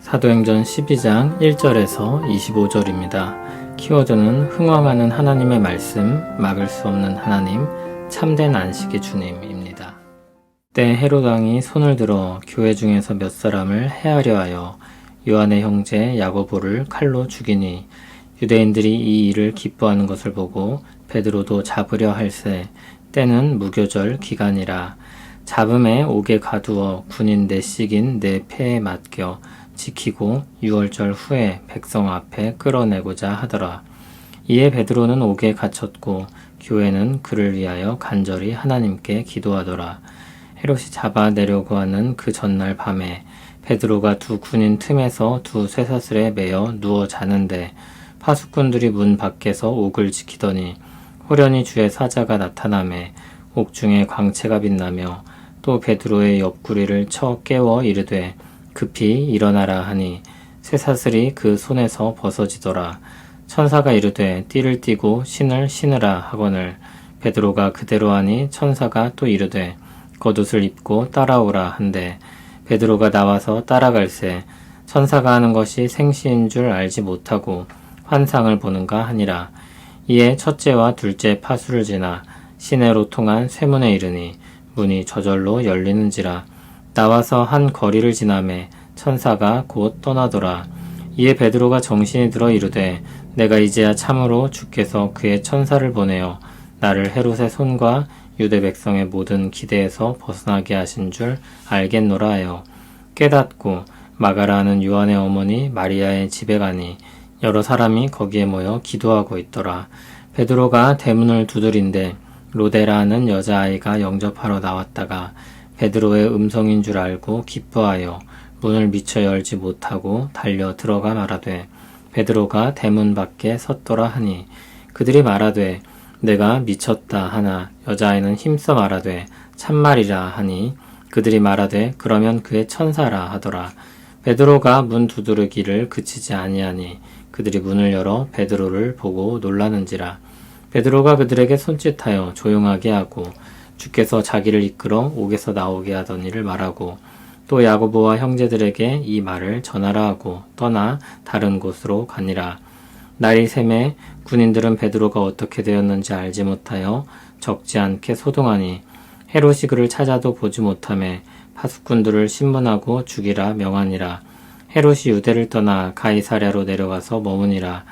사도행전 12장 1절에서 25절입니다. 키워드는 흥왕하는 하나님의 말씀, 막을 수 없는 하나님, 참된 안식의 주님입니다. 그때 헤롯 왕이 손을 들어 교회 중에서 몇 사람을 해하려 하여 요한의 형제 야고보를 칼로 죽이니 유대인들이 이 일을 기뻐하는 것을 보고 베드로도 잡으려 할세 때는 무교절 기간이라. 잡음에 옥에 가두어 군인 내식인 내 폐에 맡겨 지키고 6월절 후에 백성 앞에 끌어내고자 하더라. 이에 베드로는 옥에 갇혔고 교회는 그를 위하여 간절히 하나님께 기도하더라. 헤롯이 잡아내려고 하는 그 전날 밤에 베드로가 두 군인 틈에서 두 쇠사슬에 매여 누워 자는데 파수꾼들이 문 밖에서 옥을 지키더니 호련히 주의 사자가 나타나매 옥중에 광채가 빛나며 또 베드로의 옆구리를 쳐 깨워 이르되 급히 일어나라 하니 쇠사슬이 그 손에서 벗어지더라. 천사가 이르되 띠를 띠고 신을 신으라 하거늘 베드로가 그대로 하니 천사가 또 이르되 겉옷을 입고 따라오라 한데 베드로가 나와서 따라갈새 천사가 하는 것이 생시인 줄 알지 못하고 환상을 보는가 하니라. 이에 첫째와 둘째 파수를 지나 시내로 통한 쇠문에 이르니 문이 저절로 열리는지라. 나와서 한 거리를 지나매 천사가 곧 떠나더라. 이에 베드로가 정신이 들어 이르되 내가 이제야 참으로 주께서 그의 천사를 보내어 나를 헤롯의 손과 유대 백성의 모든 기대에서 벗어나게 하신 줄 알겠노라 하여 깨닫고 마가라 하는 요한의 어머니 마리아의 집에 가니 여러 사람이 거기에 모여 기도하고 있더라. 베드로가 대문을 두드린데 로데라 하는 여자아이가 영접하러 나왔다가 베드로의 음성인 줄 알고 기뻐하여 문을 미처 열지 못하고 달려 들어가 말하되 베드로가 대문 밖에 섰더라 하니 그들이 말하되 내가 미쳤다 하나 여자아이는 힘써 말하되 참말이라 하니 그들이 말하되 그러면 그의 천사라 하더라. 베드로가 문 두드르기를 그치지 아니하니 그들이 문을 열어 베드로를 보고 놀라는지라. 베드로가 그들에게 손짓하여 조용하게 하고 주께서 자기를 이끌어 옥에서 나오게 하던 일을 말하고 또 야고보와 형제들에게 이 말을 전하라 하고 떠나 다른 곳으로 가니라. 날이 새매 군인들은 베드로가 어떻게 되었는지 알지 못하여 적지 않게 소동하니 헤롯이 그를 찾아도 보지 못하매 파수꾼들을 신문하고 죽이라 명하니라. 헤롯이 유대를 떠나 가이사랴로 내려가서 머무니라.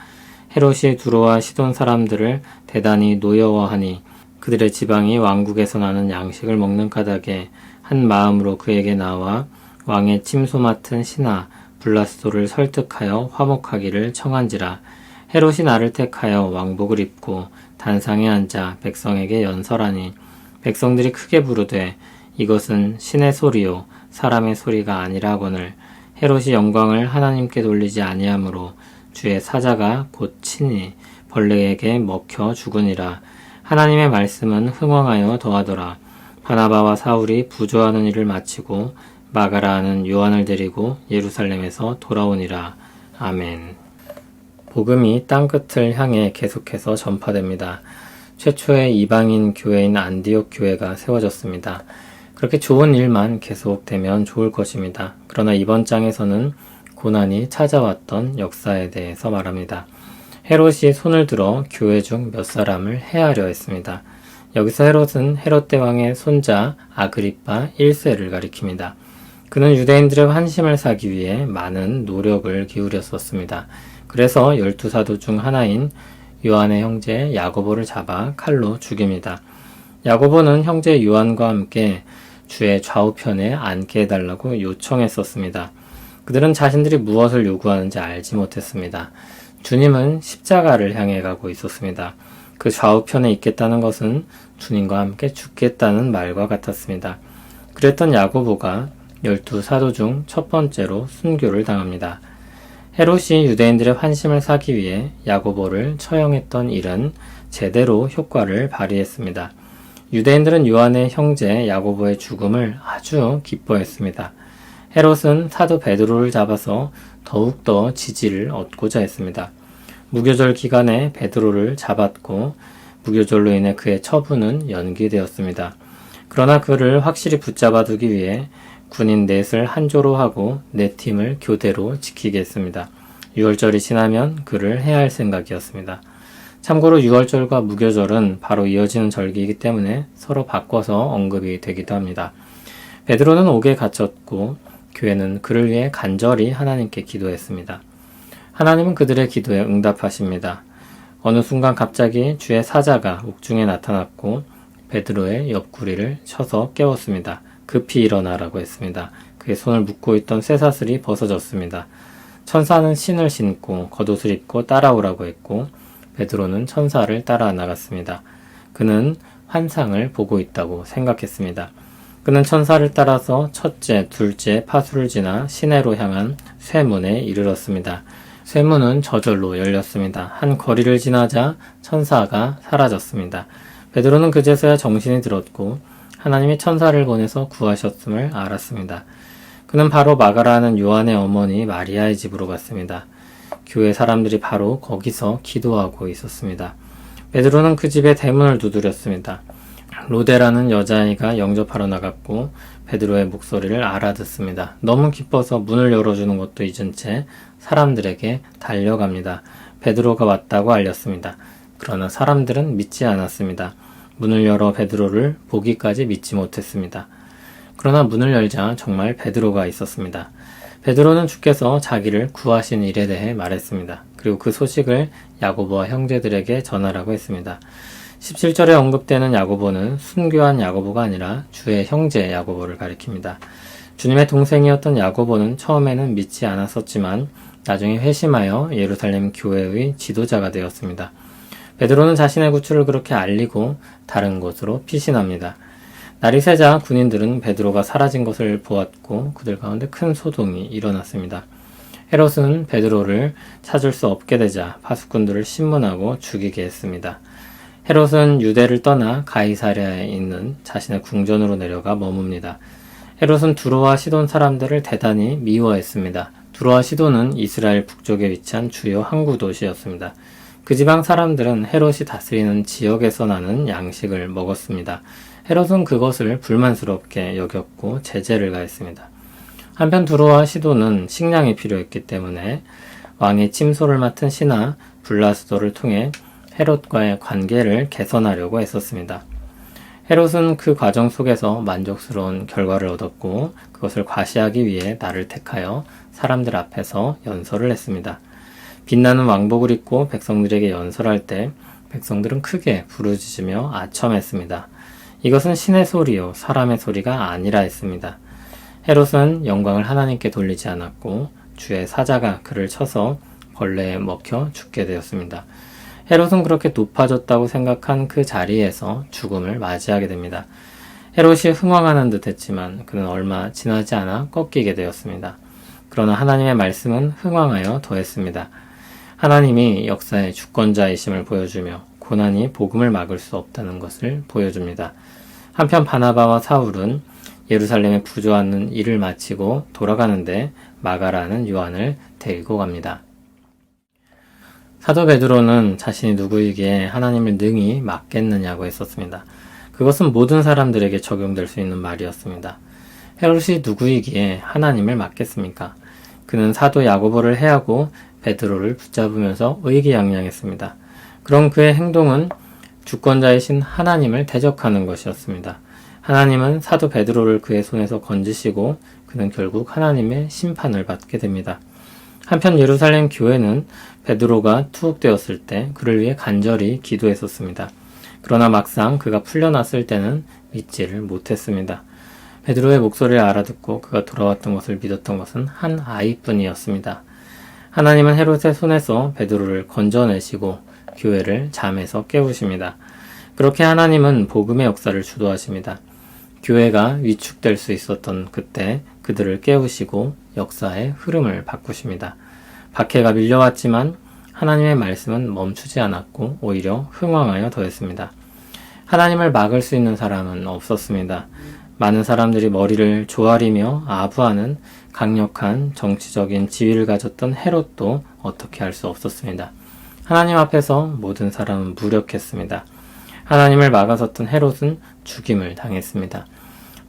헤롯이 두로와 시돈 사람들을 대단히 노여워하니 그들의 지방이 왕국에서 나는 양식을 먹는 까닭에 한 마음으로 그에게 나와 왕의 침소 맡은 신하 블라스도를 설득하여 화목하기를 청한지라. 헤롯이 나를 택하여 왕복을 입고 단상에 앉아 백성에게 연설하니 백성들이 크게 부르되 이것은 신의 소리요 사람의 소리가 아니라 하거늘 헤롯이 영광을 하나님께 돌리지 아니하므로 주의 사자가 곧 친히 벌레에게 먹혀 죽으니라. 하나님의 말씀은 흥왕하여 더하더라. 바나바와 사울이 부조하는 일을 마치고 마가라 하는 요한을 데리고 예루살렘에서 돌아오니라. 아멘. 복음이 땅끝을 향해 계속해서 전파됩니다. 최초의 이방인 교회인 안디옥 교회가 세워졌습니다. 그렇게 좋은 일만 계속되면 좋을 것입니다. 그러나 이번 장에서는 고난이 찾아왔던 역사에 대해서 말합니다. 헤롯이 손을 들어 교회 중 몇 사람을 해하려 했습니다. 여기서 헤롯은 헤롯 대왕의 손자 아그리파 1세를 가리킵니다. 그는 유대인들의 환심을 사기 위해 많은 노력을 기울였었습니다. 그래서 12사도 중 하나인 요한의 형제 야고보를 잡아 칼로 죽입니다. 야고보는 형제 요한과 함께 주의 좌우편에 앉게 해달라고 요청했었습니다. 그들은 자신들이 무엇을 요구하는지 알지 못했습니다. 주님은 십자가를 향해 가고 있었습니다. 그 좌우편에 있겠다는 것은 주님과 함께 죽겠다는 말과 같았습니다. 그랬던 야고보가 12사도 중 첫 번째로 순교를 당합니다. 헤롯이 유대인들의 환심을 사기 위해 야고보를 처형했던 일은 제대로 효과를 발휘했습니다. 유대인들은 요한의 형제 야고보의 죽음을 아주 기뻐했습니다. 헤롯은 사도 베드로를 잡아서 더욱더 지지를 얻고자 했습니다. 무교절 기간에 베드로를 잡았고 무교절로 인해 그의 처분은 연기되었습니다. 그러나 그를 확실히 붙잡아두기 위해 군인 넷을 한조로 하고 네 팀을 교대로 지키게 했습니다. 유월절이 지나면 그를 해할 생각이었습니다. 참고로 유월절과 무교절은 바로 이어지는 절기이기 때문에 서로 바꿔서 언급이 되기도 합니다. 베드로는 옥에 갇혔고 교회는 그를 위해 간절히 하나님께 기도했습니다. 하나님은 그들의 기도에 응답하십니다. 어느 순간 갑자기 주의 사자가 옥중에 나타났고 베드로의 옆구리를 쳐서 깨웠습니다. 급히 일어나라고 했습니다. 그의 손을 묶고 있던 쇠사슬이 벗어졌습니다. 천사는 신을 신고 겉옷을 입고 따라오라고 했고 베드로는 천사를 따라 나갔습니다. 그는 환상을 보고 있다고 생각했습니다. 그는 천사를 따라서 첫째, 둘째 파수를 지나 시내로 향한 쇠문에 이르렀습니다. 쇠문은 저절로 열렸습니다. 한 거리를 지나자 천사가 사라졌습니다. 베드로는 그제서야 정신이 들었고 하나님이 천사를 보내서 구하셨음을 알았습니다. 그는 바로 마가라는 요한의 어머니 마리아의 집으로 갔습니다. 교회 사람들이 바로 거기서 기도하고 있었습니다. 베드로는 그 집의 대문을 두드렸습니다. 로데라는 여자아이가 영접하러 나갔고 베드로의 목소리를 알아듣습니다. 너무 기뻐서 문을 열어주는 것도 잊은 채 사람들에게 달려갑니다. 베드로가 왔다고 알렸습니다. 그러나 사람들은 믿지 않았습니다. 문을 열어 베드로를 보기까지 믿지 못했습니다. 그러나 문을 열자 정말 베드로가 있었습니다. 베드로는 주께서 자기를 구하신 일에 대해 말했습니다. 그리고 그 소식을 야고보와 형제들에게 전하라고 했습니다. 17절에 언급되는 야고보는 순교한 야고보가 아니라 주의 형제 야고보를 가리킵니다. 주님의 동생이었던 야고보는 처음에는 믿지 않았었지만 나중에 회심하여 예루살렘 교회의 지도자가 되었습니다. 베드로는 자신의 구출을 그렇게 알리고 다른 곳으로 피신합니다. 날이 새자 군인들은 베드로가 사라진 것을 보았고 그들 가운데 큰 소동이 일어났습니다. 헤롯은 베드로를 찾을 수 없게 되자 파수꾼들을 신문하고 죽이게 했습니다. 헤롯은 유대를 떠나 가이사랴에 있는 자신의 궁전으로 내려가 머뭅니다. 헤롯은 두로와 시돈 사람들을 대단히 미워했습니다. 두로와 시돈은 이스라엘 북쪽에 위치한 주요 항구 도시였습니다. 그 지방 사람들은 헤롯이 다스리는 지역에서 나는 양식을 먹었습니다. 헤롯은 그것을 불만스럽게 여겼고 제재를 가했습니다. 한편 두로와 시돈은 식량이 필요했기 때문에 왕의 침소를 맡은 신하 블라스도를 통해 헤롯과의 관계를 개선하려고 했었습니다. 헤롯은 그 과정 속에서 만족스러운 결과를 얻었고 그것을 과시하기 위해 나를 택하여 사람들 앞에서 연설을 했습니다. 빛나는 왕복을 입고 백성들에게 연설할 때 백성들은 크게 부르짖으며 아첨했습니다. 이것은 신의 소리요 사람의 소리가 아니라 했습니다. 헤롯은 영광을 하나님께 돌리지 않았고 주의 사자가 그를 쳐서 벌레에 먹혀 죽게 되었습니다. 헤롯은 그렇게 높아졌다고 생각한 그 자리에서 죽음을 맞이하게 됩니다. 헤롯이 흥황하는 듯 했지만 그는 얼마 지나지 않아 꺾이게 되었습니다. 그러나 하나님의 말씀은 흥황하여 더했습니다. 하나님이 역사의 주권자이심을 보여주며 고난이 복음을 막을 수 없다는 것을 보여줍니다. 한편 바나바와 사울은 예루살렘에 부조하는 일을 마치고 돌아가는데 마가라는 요한을 데리고 갑니다. 사도 베드로는 자신이 누구이기에 하나님을 능히 막겠느냐고 했었습니다. 그것은 모든 사람들에게 적용될 수 있는 말이었습니다. 헤롯이 누구이기에 하나님을 막겠습니까? 그는 사도 야고보를 해하고 베드로를 붙잡으면서 의기양양했습니다. 그런 그의 행동은 주권자이신 하나님을 대적하는 것이었습니다. 하나님은 사도 베드로를 그의 손에서 건지시고 그는 결국 하나님의 심판을 받게 됩니다. 한편 예루살렘 교회는 베드로가 투옥되었을 때 그를 위해 간절히 기도했었습니다. 그러나 막상 그가 풀려났을 때는 믿지를 못했습니다. 베드로의 목소리를 알아듣고 그가 돌아왔던 것을 믿었던 것은 한 아이뿐이었습니다. 하나님은 헤롯의 손에서 베드로를 건져내시고 교회를 잠에서 깨우십니다. 그렇게 하나님은 복음의 역사를 주도하십니다. 교회가 위축될 수 있었던 그때 그들을 깨우시고 역사의 흐름을 바꾸십니다. 박해가 밀려왔지만 하나님의 말씀은 멈추지 않았고 오히려 흥왕하여 더했습니다. 하나님을 막을 수 있는 사람은 없었습니다. 많은 사람들이 머리를 조아리며 아부하는 강력한 정치적인 지위를 가졌던 헤롯도 어떻게 할 수 없었습니다. 하나님 앞에서 모든 사람은 무력했습니다. 하나님을 막아섰던 헤롯은 죽임을 당했습니다.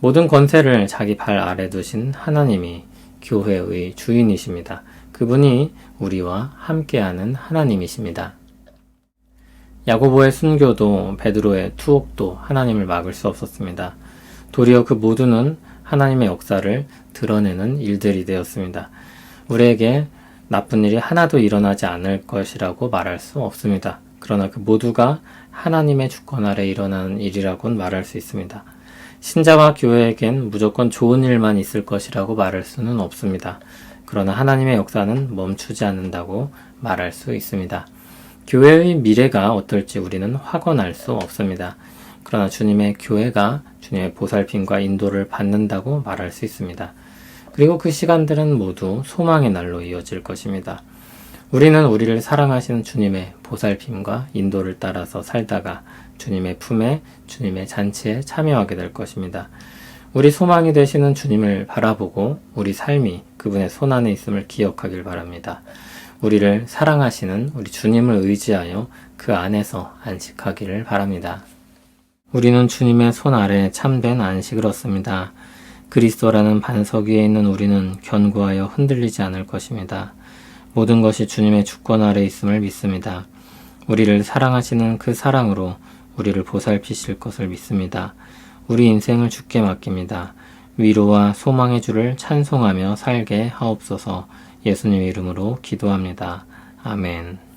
모든 권세를 자기 발 아래 두신 하나님이 교회의 주인이십니다. 그분이 우리와 함께하는 하나님이십니다. 야고보의 순교도 베드로의 투옥도 하나님을 막을 수 없었습니다. 도리어 그 모두는 하나님의 역사를 드러내는 일들이 되었습니다. 우리에게 나쁜 일이 하나도 일어나지 않을 것이라고 말할 수 없습니다. 그러나 그 모두가 하나님의 주권 아래 일어나는 일이라고는 말할 수 있습니다. 신자와 교회에겐 무조건 좋은 일만 있을 것이라고 말할 수는 없습니다. 그러나 하나님의 역사는 멈추지 않는다고 말할 수 있습니다. 교회의 미래가 어떨지 우리는 확언할 수 없습니다. 그러나 주님의 교회가 주님의 보살핌과 인도를 받는다고 말할 수 있습니다. 그리고 그 시간들은 모두 소망의 날로 이어질 것입니다. 우리는 우리를 사랑하시는 주님의 보살핌과 인도를 따라서 살다가 주님의 품에, 주님의 잔치에 참여하게 될 것입니다. 우리 소망이 되시는 주님을 바라보고 우리 삶이 그분의 손안에 있음을 기억하길 바랍니다. 우리를 사랑하시는 우리 주님을 의지하여 그 안에서 안식하기를 바랍니다. 우리는 주님의 손 아래 참된 안식을 얻습니다. 그리스도라는 반석 위에 있는 우리는 견고하여 흔들리지 않을 것입니다. 모든 것이 주님의 주권 아래 있음을 믿습니다. 우리를 사랑하시는 그 사랑으로 우리를 보살피실 것을 믿습니다. 우리 인생을 주께 맡깁니다. 위로와 소망의 주를 찬송하며 살게 하옵소서. 예수님 이름으로 기도합니다. 아멘.